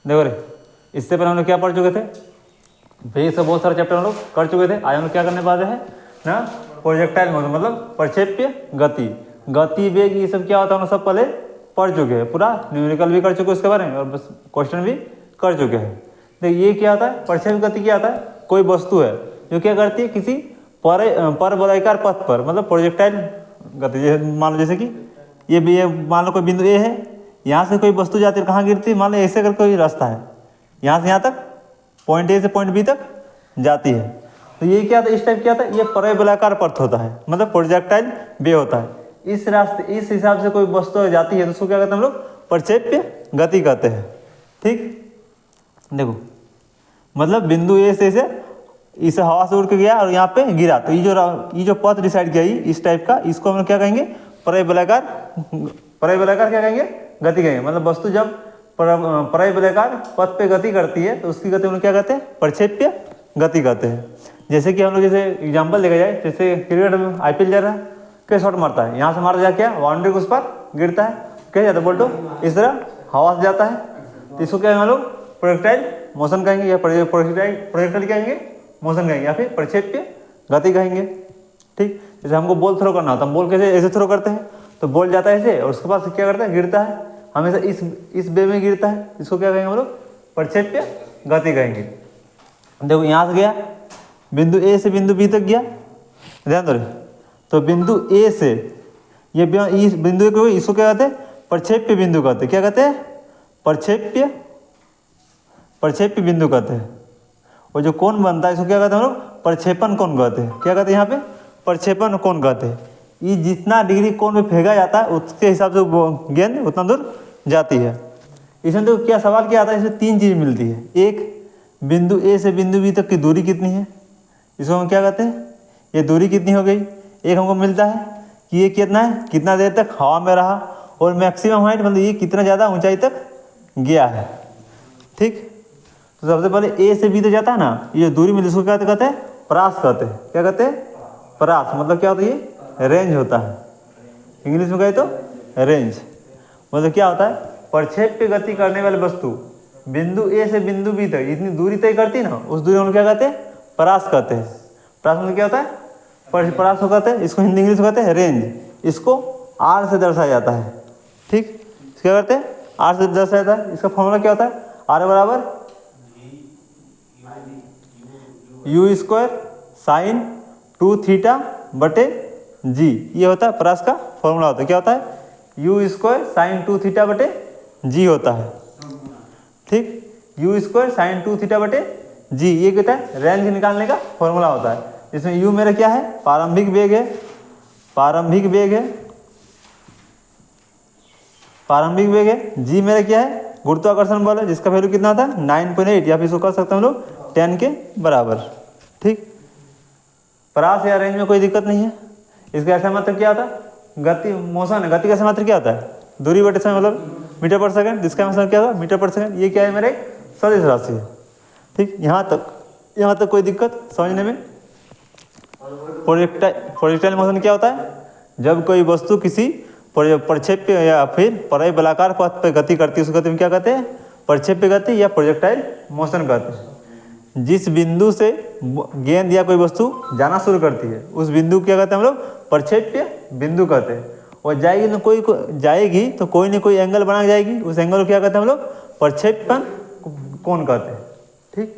देखो रे, इससे पहले हम लोग क्या पढ़ चुके थे, फिजिक्स का बहुत सारे चैप्टर हम लोग कर चुके थे। आज हम लोग क्या करने वाले हैं ना, प्रोजेक्टाइल मोशन मतलब प्रक्षेप्य गति, गति वेग, ये सब क्या होता है हम लोग सब पहले पढ़ चुके हैं, पूरा न्यूमेरिकल भी कर चुके हैं उसके बारे में और बस क्वेश्चन भी कर चुके हैं। देखिए ये क्या होता है, प्रक्षेप्य गति क्या होता है, कोई वस्तु है जो क्या करती है किसी परवलयाकार पथ पर, मतलब प्रोजेक्टाइल गति। मान लो जैसे कि ये मान लो कोई बिंदु ए है, यहाँ से कोई वस्तु जाती है, कहाँ गिरती है, मान लो ऐसे कर कोई रास्ता है, यहाँ से यहाँ तक पॉइंट ए से पॉइंट बी तक जाती है। तो ये क्या था, इस टाइप क्या था, ये परवलयाकार पथ होता है, मतलब प्रोजेक्टाइल वे होता है। इस रास्ते इस हिसाब से कोई वस्तु जाती है तो उसको क्या कहते हैं हम लोग, प्रक्षेप्य गति कहते हैं। ठीक, देखो मतलब बिंदु ए से इसे हवा से उड़ के गया और यहाँ पे गिरा, तो ये जो पथ डिसाइड किया इस टाइप का, इसको हम लोग क्या कहेंगे, परवलयाकार क्या कहेंगे, गति कहेंगे। मतलब वस्तु जब परवलयाकार पथ पे गति करती है तो उसकी गति हम लोग क्या कहते हैं, प्रक्षेप्य गति कहते हैं। जैसे कि हम लोग जैसे एग्जाम्पल देखा जाए, जैसे क्रिकेट में IPL चल रहा है, क्या शॉट मारता है, यहाँ से मारा जा क्या बाउंड्री के उस पर गिरता है, क्या जाता है बोल्टो, इस तरह हवा से जाता है, तो इसको क्या हम लोग प्रोजेक्टाइल मोशन कहेंगे, या प्रोजेक्टाइल कहेंगे मोशन कहेंगे, या फिर प्रक्षेप्य गति कहेंगे। ठीक, जैसे हमको बॉल थ्रो करना होता है, हम बॉल कैसे ऐसे थ्रो करते हैं, तो बॉल जाता है ऐसे और उसके पास क्या करता है, गिरता है, हमेशा इस वे में गिरता है, इसको क्या कहेंगे हम लोग, प्रक्षेप्य गति कहेंगे। देखो यहाँ से गया, बिंदु ए से बिंदु बी तक गया, ध्यान दो, तो बिंदु ए से ये इस बिंदु को, इसको क्या कहते हैं, प्रक्षेप्य बिंदु कहते हैं। क्या कहते हैं, प्रक्षेप्य बिंदु कहते हैं। और जो कोण बनता है इसको क्या कहते हैं हम लोग, प्रक्षेपण कोण कहते हैं। क्या कहते हैं यहाँ पे, प्रक्षेपण कोण कहते हैं। ये जितना डिग्री कोण में फेंका जाता है उसके हिसाब से वो गेंद उतना दूर जाती है। इसमें तो क्या सवाल क्या आता है, इसमें तीन चीज़ मिलती है। एक, बिंदु ए से बिंदु बी तक की दूरी कितनी है, इसको हम क्या कहते हैं, ये दूरी कितनी हो गई। एक हमको मिलता है कि ये कितना है, कितना देर तक हवा में रहा, और मैक्सिमम हाइट मतलब ये कितना ज़्यादा ऊंचाई तक गया है। ठीक, तो सबसे पहले ए से बी तक जाता है ना, ये दूरी मिली, इसको क्या कहते हैं, परास कहते हैं। क्या कहते हैं, परास, मतलब क्या होता है, ये रेंज होता है, इंग्लिश में कहे तो रेंज। मतलब क्या होता है, प्रक्षेप्य गति करने वाली वस्तु बिंदु ए से बिंदु बी तक इतनी दूरी तय करती ना, उस दूरी हम क्या कहते हैं, परास कहते हैं। परास मतलब क्या होता है, परास को कहते हैं, इसको हिंदी इंग्लिश कहते हैं रेंज। इसको आर से दर्शाया जाता है। ठीक, क्या करते हैं, आर से दर्शाया जाता है। इसका फॉर्मूला क्या होता है, आर बराबर यू स्क्वायर साइन 2 थीटा बटे जी, ये होता है परास का फॉर्मूला होता है। क्या होता है, यू स्क्वायर साइन 2 थीटा बटे जी होता है। ठीक, यू स्क्वायर साइन 2 थीटा बटे जी, ये कहता है रेंज निकालने का फॉर्मूला होता है। इसमें यू मेरा क्या है, प्रारंभिक वेग है, प्रारंभिक वेग है, जी मेरा क्या है, गुरुत्वाकर्षण बल है, जिसका वैल्यू कितना होता है 9.8, या फिर इसको कह सकते हैं हम लोग 10 के बराबर। ठीक, परास या रेंज में कोई दिक्कत नहीं है। इसका ऐसा मतलब क्या होता है, गति मोशन है, गति का समात्र क्या होता है, दूरी बटे समय मतलब मीटर पर सेकंड, जिसका मतलब क्या होगा मीटर पर सेकंड। ये क्या है, मेरा एक सदिश राशि है। ठीक, यहाँ तक कोई दिक्कत समझने में। प्रोजेक्टाइल मोशन क्या होता है, जब कोई वस्तु किसी प्रक्षेप्य या फिर परवलयाकार पथ पर गति करती है, उस गति में क्या कहते हैं, प्रक्षेप्य गति या प्रोजेक्टाइल मोशन कहते हैं। जिस बिंदु से गेंद या कोई वस्तु जाना शुरू करती है उस बिंदु क्या कहते हैं हम लोग, प्रक्षेप्य बिंदु कहते हैं। और जाएगी तो कोई न कोई एंगल बना जाएगी, उस एंगल को क्या कहते हैं हम लोग, प्रक्षेपण कोण कहते हैं। ठीक,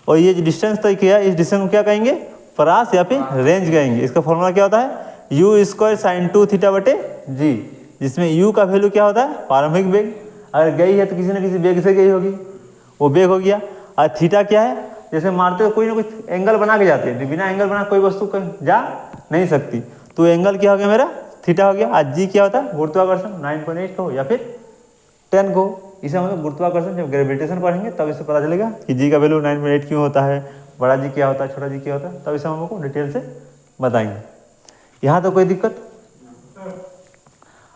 और ये जो डिस्टेंस तय किया, इस डिस्टेंस को क्या कहेंगे, परास या फिर रेंज कहेंगे। इसका फॉर्मूला क्या होता है, यू स्क्वायर साइन 2 थीटा बटे जी, जिसमें यू का वैल्यू क्या होता है, प्रारंभिक वेग। अगर गई है तो किसी न किसी वेग से गई होगी, वो वेग हो गया। और थीटा क्या है, जैसे मारते हो कोई ना कोई एंगल बना के जाते हैं, बिना एंगल बना कोई वस्तु जा नहीं सकती, तो एंगल क्या हो गया मेरा, थीटा हो गया। आज जी क्या होता है, गुरुत्वाकर्षण 9.8 को या फिर 10 को। इसे हम लोग गुरुत्वाकर्षण जब ग्रेविटेशन पढ़ेंगे तब इससे पता चलेगा कि जी का वैल्यू 9.8 क्यों होता है, बड़ा जी क्या होता है, छोटा जी क्या होता है, तब इसे हम लोग को डिटेल से बताएंगे। यहाँ तो कोई दिक्कत।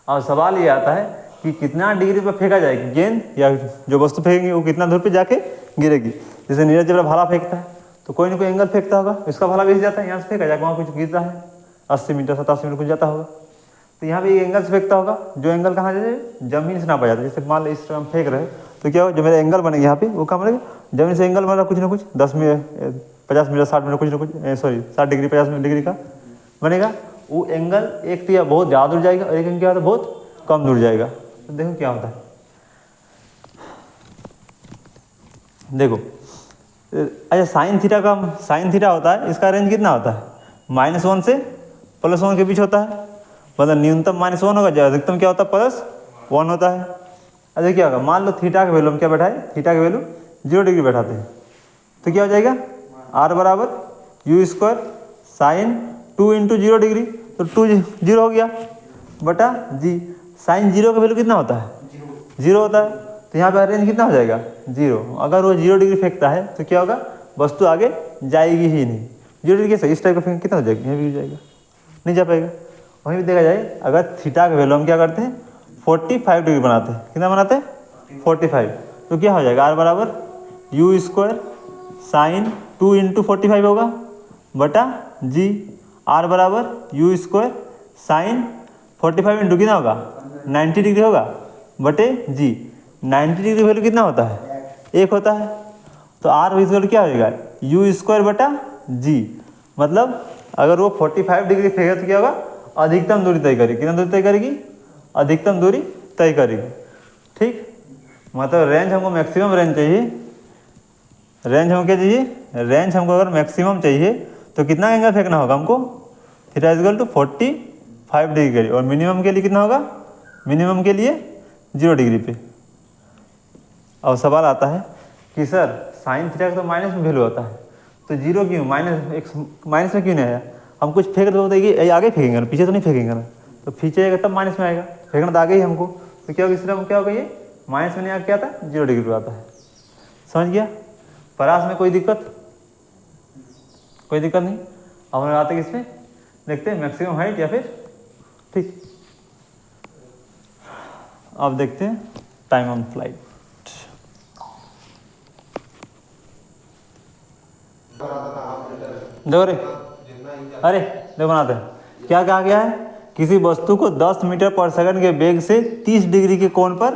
और सवाल ये आता है कि कितना डिग्री पर फेंका जाएगी गेंद, या जो वस्तु फेंकेंगे वो कितना दूर पे जाके गिरेगी। जैसे नीरज जब भाला फेंकता है तो कोई ना कोई एंगल फेंकता होगा, इसका भाला गिर जाता है, यहाँ से फेंका जाकर वहाँ कुछ गिरता है 80 मीटर 87 मीटर कुछ जाता होगा। तो यहाँ पे एंगल से फेंकता होगा, जो एंगल कहाँ जैसे जमीन से नापा जाता है। जैसे मान लो इस तरह हम फेंक रहे हैं तो क्या होगा, जो मेरा एंगल बनेगा यहाँ पे वो कहाँ बनेगा, जमीन से एंगल बनेगा कुछ ना कुछ 10 मीटर 50 मीटर 60 मीटर कुछ ना कुछ सॉरी 60 डिग्री 50 डिग्री का बनेगा। वो एंगल एक तो या बहुत ज़्यादा दूर जाएगा और एक एंगल क्या होता है बहुत कम दूर जाएगा। तो देखो क्या होता है, देखो अच्छा साइन थीटा होता है, इसका रेंज कितना होता है -1 से +1 के बीच होता है। मतलब न्यूनतम -1 होगा, जो अधिकतम क्या होता है +1 होता है। अच्छा क्या होगा, मान लो थीटा का वैल्यू हम क्या बैठाए, थीटा का वैल्यू 0 डिग्री बैठाते हैं तो क्या हो जाएगा r बराबर u² साइन 2 × 0 डिग्री, तो 2 0 हो गया बटा जी। साइन 0 का वैल्यू कितना होता है 0 होता है, तो यहाँ पे रेंज कितना हो जाएगा 0। अगर वो 0 डिग्री फेंकता है तो क्या होगा, वस्तु आगे जाएगी ही नहीं। 0 डिग्री कैसे, इस टाइप का फेंक कितना हो जाएगा, यहाँ भी जाएगा नहीं जा पाएगा। वहीं भी देखा जाए अगर थीटा का वैल्यू हम क्या करते हैं 45 डिग्री बनाते हैं, कितना बनाते हैं 45, तो क्या हो जाएगा r बराबर u² साइन 2 × 45 होगा बटा जी। r बराबर u² साइन 45 इंटू कितना होगा 90 डिग्री होगा बटे जी। 90 डिग्री वैल्यू कितना होता है 1 होता है, तो r इक्वल क्या हो जाएगा u² बटा जी। मतलब अगर वो 45 डिग्री फेंकेगा तो क्या होगा, अधिकतम दूरी तय करेगी। कितना दूरी तय करेगी, अधिकतम दूरी तय करेगी। ठीक, मतलब रेंज हमको मैक्सिमम रेंज चाहिए, रेंज हमको क्या चाहिए, रेंज हमको अगर मैक्सिमम चाहिए तो कितना एंगल फेंकना होगा हमको, थीटा इक्वल टू 45 डिग्री करिए। और मिनिमम के लिए कितना होगा, मिनिमम के लिए 0 डिग्री पे। अब सवाल आता है कि सर साइन थीटा का तो माइनस में वैल्यू होता है, तो 0 क्यों, माइनस में क्यों नहीं आया। हम कुछ फेंक तो बताइए आगे फेंकेंगे ना, पीछे तो नहीं फेंकेंगे ना, तो पीछे आएगा तब माइनस में आएगा, फेंकना तो आगे ही हमको। तो क्या होगा, इस तरह क्या होगा, ये माइनस में नहीं आया क्या आता है 0 डिग्री पे आता है। समझ गया, परास में कोई दिक्कत नहीं। अब हम आते हैं किसमें, देखते हैं मैक्सिमम हाइट या फिर, ठीक। अब देखते हैं टाइम ऑन फ्लाइट। देखो रे, अरे देखो बनाते हैं क्या कहा गया है, किसी वस्तु को 10 मीटर पर सेकंड के वेग से 30 डिग्री के कोण पर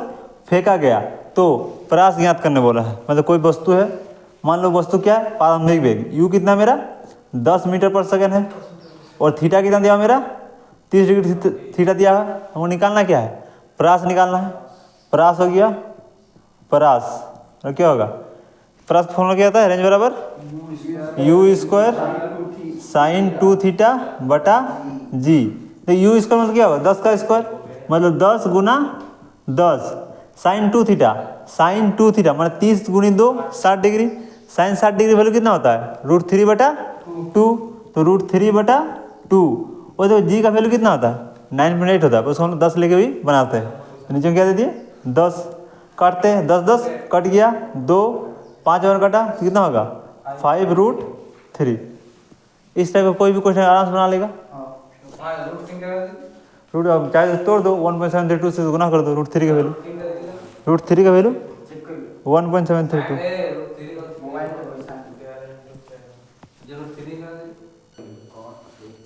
फेंका गया तो परास ज्ञात करने बोला है। मतलब कोई वस्तु है, मान लो वस्तु क्या है, प्रारंभिक वेग u कितना मेरा 10 मीटर पर सेकंड है और थीटा कितना दिया मेरा 30 डिग्री थीटा दिया है। हमको निकालना क्या है, परास निकालना है। परास हो गया, परास और क्या होगा, परास फॉर्मूला क्या होता है, रेंज बराबर u² साइन 2 थीटा बटा जी। तो u² मतलब क्या होगा 10 का स्क्वायर, मतलब 10 गुना 10 साइन 2 थीटा, साइन 2 थीटा मतलब 30 गुनी 2 60 डिग्री। साइन 60 डिग्री वैल्यू कितना होता है √3 बटा 2, तो √3 बटा 2। और देखो जी का वैल्यू कितना होता है 9.8 होता है, उसको हम 10 लेके भी बनाते हैं। तो नीचे में क्या दे दिए 10, काटते हैं 10 10 कट गया, 2 5 और कटा तो कितना होगा 5√3। इस टाइप का कोई भी क्वेश्चन आराम से बना लेगा। रूट अब चाहे तोड़ दो, 1.732 से गुना कर दो, √3 का वैल्यू 1.732।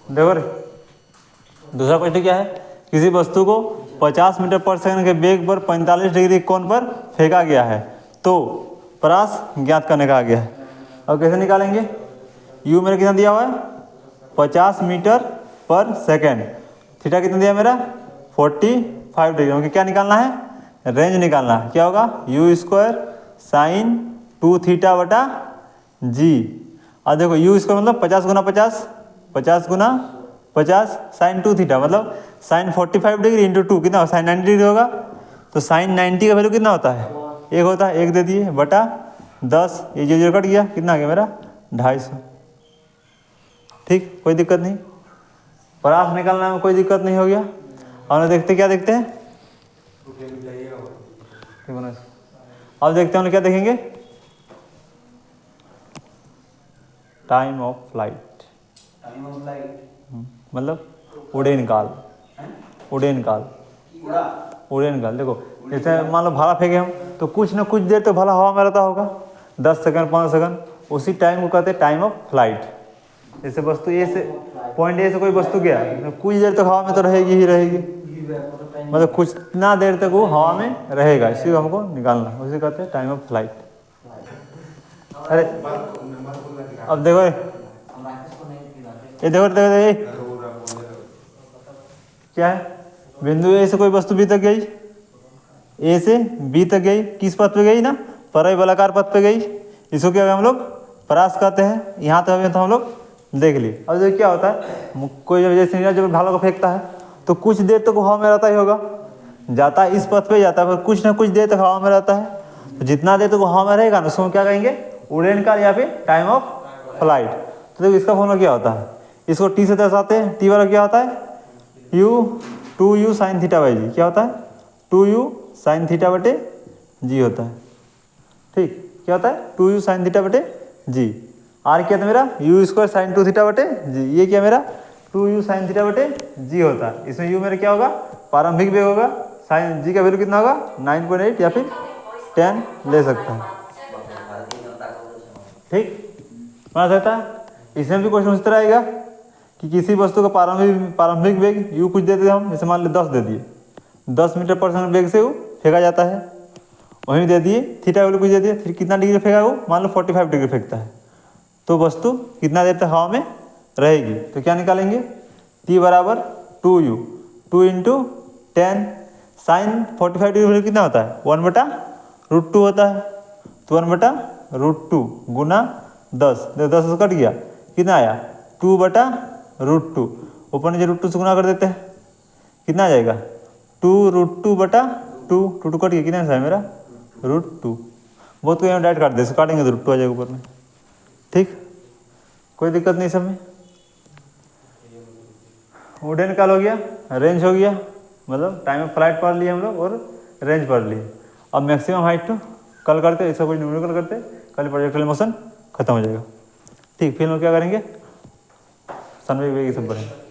देखो रे, दूसरा क्वेश्चन क्या है, किसी वस्तु को 50 मीटर पर सेकंड के वेग पर 45 डिग्री कोण पर फेंका गया है तो परास ज्ञात करने कहा गया है। अब कैसे निकालेंगे, u मेरा कितना दिया हुआ है 50 मीटर पर सेकंड, थीटा कितना दिया मेरा 45 डिग्री। क्योंकि क्या निकालना है, रेंज निकालना है। क्या होगा u² साइन 2 थीटा बटा जी। अब देखो u² मतलब 50 गुना 50, 50 गुना 50 साइन 2 थीटा मतलब साइन 45 डिग्री इंटू 2 कितना साइन 90 डिग्री होगा। तो साइन 90 का वैल्यू कितना होता है 1 होता है, 1 दे दिए बटा 10, ये जो कट गया कितना आ गया मेरा 250। ठीक, कोई दिक्कत नहीं, परास निकालना में कोई दिक्कत नहीं हो गया। और देखते क्या देखते हैं, अब देखते हैं क्या देखेंगे, टाइम ऑफ फ्लाइट। मतलब उड़ेन काल, उड़ेन काल। देखो जैसे मान लो भाला फेंके हम तो कुछ ना कुछ देर तो भाला हवा में रहता होगा, 10 सेकंड 5 सेकंड, उसी टाइम को कहते हैं टाइम ऑफ फ्लाइट। जैसे वस्तु ए से पॉइंट ए से कोई वस्तु गया तो कुछ देर तक हवा में तो रहेगी ही रहेगी, मतलब कुछ ना देर तक वो हवा में रहेगा, इसी को हमको निकालना, उसे कहते हैं टाइम ऑफ फ्लाइट। अरे अब देखो ये देखो क्या है, बिंदु ए से कोई वस्तु बी तक गई, ए से बी तक गई, किस पथ पे गई ना, परवलयाकार पथ पे गई, इसको क्या हम लोग परास कहते हैं। यहाँ तक तो हम लोग देख लिए। अब देखिए क्या होता है, कोई जैसे जब भाला को फेंकता है तो कुछ देर तक हवा में रहता ही होगा, जाता है इस पथ पे जाता है, पर कुछ ना कुछ देर तक हवा में रहता है, तो जितना देर तक हवा में रहेगा ना उसको क्या कहेंगे, उड़ान काल या फिर टाइम ऑफ फ्लाइट। तो देखो इसका फॉर्मूला क्या होता है, इसको टी से दर्शाते हैं, टी वाला क्या होता है u 2u sine theta by g, क्या होता है 2u साइन थीटा बटे जी होता है, ठीक, क्या होता है 2u साइन थीटा बटे जी। आर क्या था मेरा यू स्क्वायर साइन 2 थीटा बटे जी, ये क्या मेरा 2u साइन थीटा बटे जी होता है। इसमें u मेरा क्या होगा प्रारंभिक वेग होगा, साइन जी का वैल्यू कितना होगा 9.8 या फिर 10 ले सकता है, ठीक बना सकता है। इसमें भी क्वेश्चन उस तरह आएगा कि किसी वस्तु का प्रारंभिक वेग यू कुछ देते हम, जैसे मान लो 10 दे दिए, 10 मीटर पर सेकंड वेग से वो फेंका जाता है, वहीं दे दिए थीटा वैल्यू कुछ दे दिए, फिर कितना डिग्री फेंका वो, मान लो 45 डिग्री फेंकता है, तो वस्तु कितना देर तक हवा में रहेगी, तो क्या निकालेंगे T बराबर 2u 2 इंटू 10 साइन 45 डिग्री कितना होता है 1/√2 होता है, तो 1/√2 गुना 10, 10 से कट गया, कितना आया 2/√2, ऊपर नीचे √2 से गुना कर देते हैं, कितना आ जाएगा 2√2/2, 2 कट गया, कितना है मेरा √2, बहुत कोई डायरेक्ट काट दे, काटेंगे तो √2 आ जाएगा ऊपर में, ठीक, कोई दिक्कत नहीं सब में। उड़ान काल हो गया, रेंज हो गया, मतलब टाइम ऑफ फ्लाइट पढ़ लिए हम लोग और रेंज पढ़ लिए। अब मैक्सिमम हाइट तो कल करते, इसका कोई न्यूमेरिकल करते, कल प्रोजेक्टाइल मोशन खत्म हो जाएगा, ठीक। फिर हम क्या करेंगे, सनवेग वेग ये सब पढ़ेंगे।